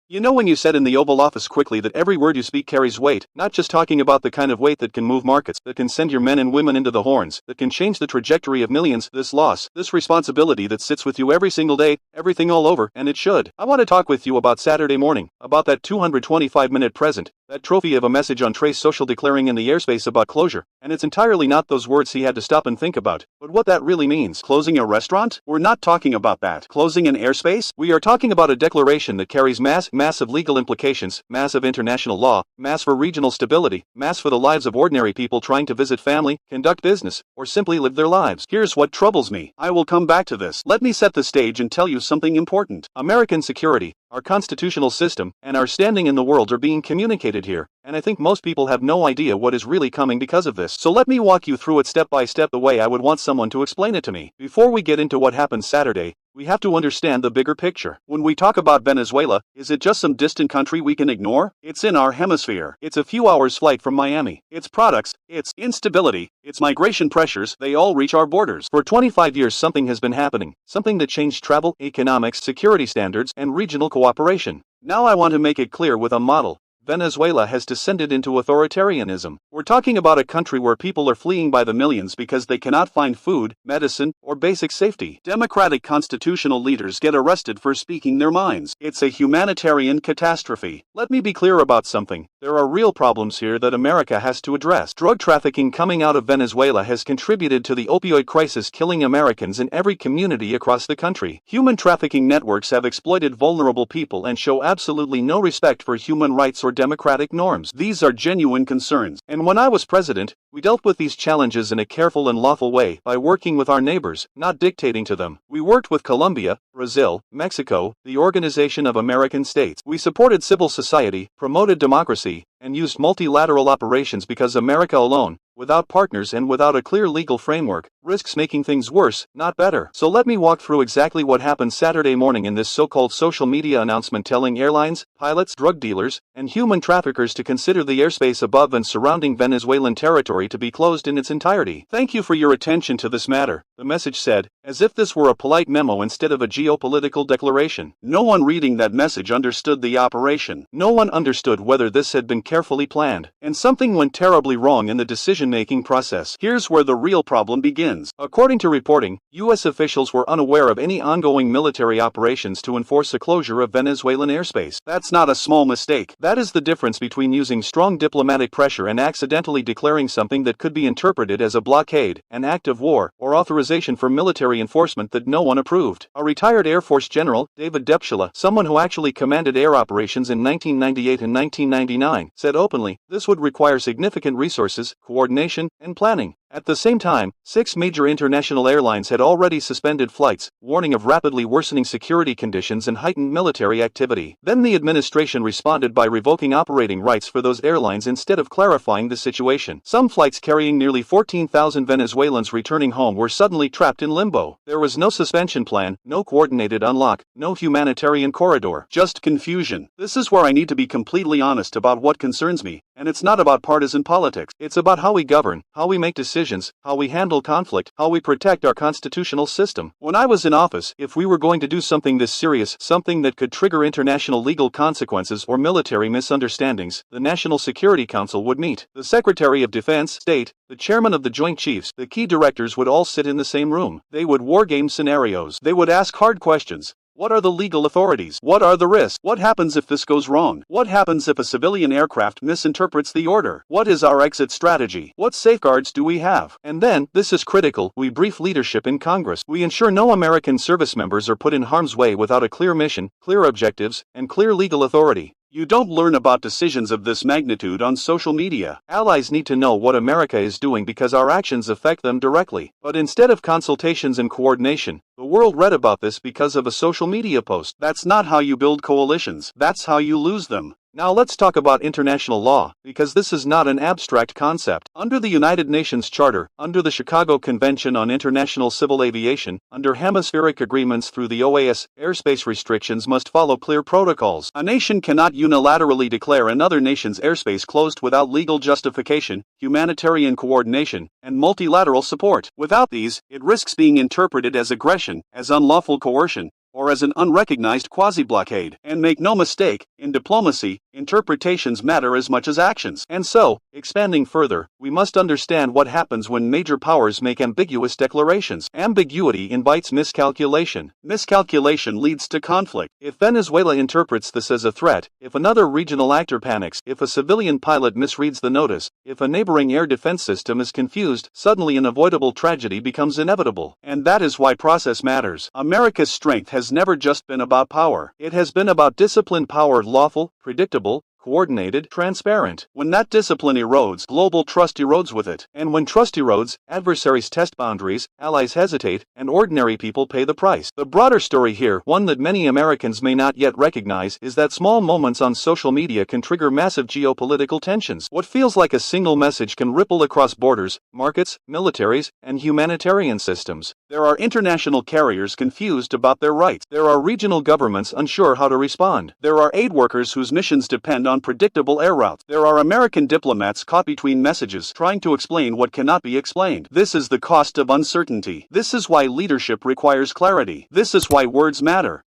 You know when you said in the Oval Office quickly that every word you speak carries weight, not just talking about the kind of weight that can move markets, that can send your men and women into the horns, that can change the trajectory of millions, this loss, this responsibility that sits with you every single day, everything all over, and it should. I want to talk with you about Saturday morning, about that 225-minute present, that trophy of a message on Trace Social declaring in the airspace about closure, and it's entirely not those words he had to stop and think about, but what that really means. Closing a restaurant? We're not talking about that. Closing an airspace? We are talking about a declaration that carries massive legal implications, massive international law, mass for regional stability, mass for the lives of ordinary people trying to visit family, conduct business, or simply live their lives. Here's what troubles me. I will come back to this. Let me set the stage and tell you something important. American security, our constitutional system, and our standing in the world are being communicated here, and I think most people have no idea what is really coming because of this. So let me walk you through it step by step the way I would want someone to explain it to me. Before we get into what happened Saturday, we have to understand the bigger picture. When we talk about Venezuela, is it just some distant country we can ignore? It's in our hemisphere. It's a few hours flight from Miami. Its products, its instability, its migration pressures, they all reach our borders. For 25 years something has been happening, something that changed travel, economics, security standards, and regional cooperation. Now I want to make it clear with a model. Venezuela has descended into authoritarianism. We're talking about a country where people are fleeing by the millions because they cannot find food, medicine, or basic safety. Democratic constitutional leaders get arrested for speaking their minds. It's a humanitarian catastrophe. Let me be clear about something. There are real problems here that America has to address. Drug trafficking coming out of Venezuela has contributed to the opioid crisis killing Americans in every community across the country. Human trafficking networks have exploited vulnerable people and show absolutely no respect for human rights or democratic norms. These are genuine concerns. And when I was president, we dealt with these challenges in a careful and lawful way by working with our neighbors, not dictating to them. We worked with Colombia, Brazil, Mexico, the Organization of American States. We supported civil society, promoted democracy, and used multilateral operations because America alone, without partners and without a clear legal framework, risks making things worse, not better. So let me walk through exactly what happened Saturday morning in this so-called social media announcement telling airlines, pilots, drug dealers, and human traffickers to consider the airspace above and surrounding Venezuelan territory to be closed in its entirety. Thank you for your attention to this matter, the message said, as if this were a polite memo instead of a geopolitical declaration. No one reading that message understood the operation. No one understood whether this had been carefully planned, and something went terribly wrong in the decision-making process. Here's where the real problem begins. According to reporting, U.S. officials were unaware of any ongoing military operations to enforce a closure of Venezuelan airspace. That's not a small mistake. That is the difference between using strong diplomatic pressure and accidentally declaring something that could be interpreted as a blockade, an act of war, or authorization for military enforcement that no one approved. A retired Air Force general, David Depschala, someone who actually commanded air operations in 1998 and 1999, said openly, this would require significant resources, coordination, and planning. At the same time, 6 major international airlines had already suspended flights, warning of rapidly worsening security conditions and heightened military activity. Then the administration responded by revoking operating rights for those airlines instead of clarifying the situation. Some flights carrying nearly 14,000 Venezuelans returning home were suddenly trapped in limbo. There was no suspension plan, no coordinated unlock, no humanitarian corridor, just confusion. This is where I need to be completely honest about what concerns me. And it's not about partisan politics. It's about how we govern, how we make decisions, how we handle conflict, how we protect our constitutional system. When I was in office, if we were going to do something this serious, something that could trigger international legal consequences or military misunderstandings, the National Security Council would meet. The Secretary of Defense, State, the Chairman of the Joint Chiefs, the key directors would all sit in the same room. They would wargame scenarios. They would ask hard questions. What are the legal authorities? What are the risks? What happens if this goes wrong? What happens if a civilian aircraft misinterprets the order? What is our exit strategy? What safeguards do we have? And then, this is critical, we brief leadership in Congress. We ensure no American service members are put in harm's way without a clear mission, clear objectives, and clear legal authority. You don't learn about decisions of this magnitude on social media. Allies need to know what America is doing because our actions affect them directly. But instead of consultations and coordination, the world read about this because of a social media post. That's not how you build coalitions. That's how you lose them. Now let's talk about international law, because this is not an abstract concept. Under the United Nations Charter, under the Chicago Convention on International Civil Aviation, under hemispheric agreements through the OAS, airspace restrictions must follow clear protocols. A nation cannot unilaterally declare another nation's airspace closed without legal justification, humanitarian coordination, and multilateral support. Without these, it risks being interpreted as aggression, as unlawful coercion, or as an unrecognized quasi-blockade. And make no mistake, in diplomacy, interpretations matter as much as actions. And so, expanding further, we must understand what happens when major powers make ambiguous declarations. Ambiguity invites miscalculation. Miscalculation leads to conflict. If Venezuela interprets this as a threat, if another regional actor panics, if a civilian pilot misreads the notice, if a neighboring air defense system is confused, suddenly an avoidable tragedy becomes inevitable. And that is why process matters. America's strength has never just been about power. It has been about disciplined power, lawful, predictable, coordinated, transparent. When that discipline erodes, global trust erodes with it. And when trust erodes, adversaries test boundaries, allies hesitate, and ordinary people pay the price. The broader story here, one that many Americans may not yet recognize, is that small moments on social media can trigger massive geopolitical tensions. What feels like a single message can ripple across borders, markets, militaries, and humanitarian systems. There are international carriers confused about their rights. There are regional governments unsure how to respond. There are aid workers whose missions depend on predictable air routes. There are American diplomats caught between messages, trying to explain what cannot be explained. This is the cost of uncertainty. This is why leadership requires clarity. This is why words matter.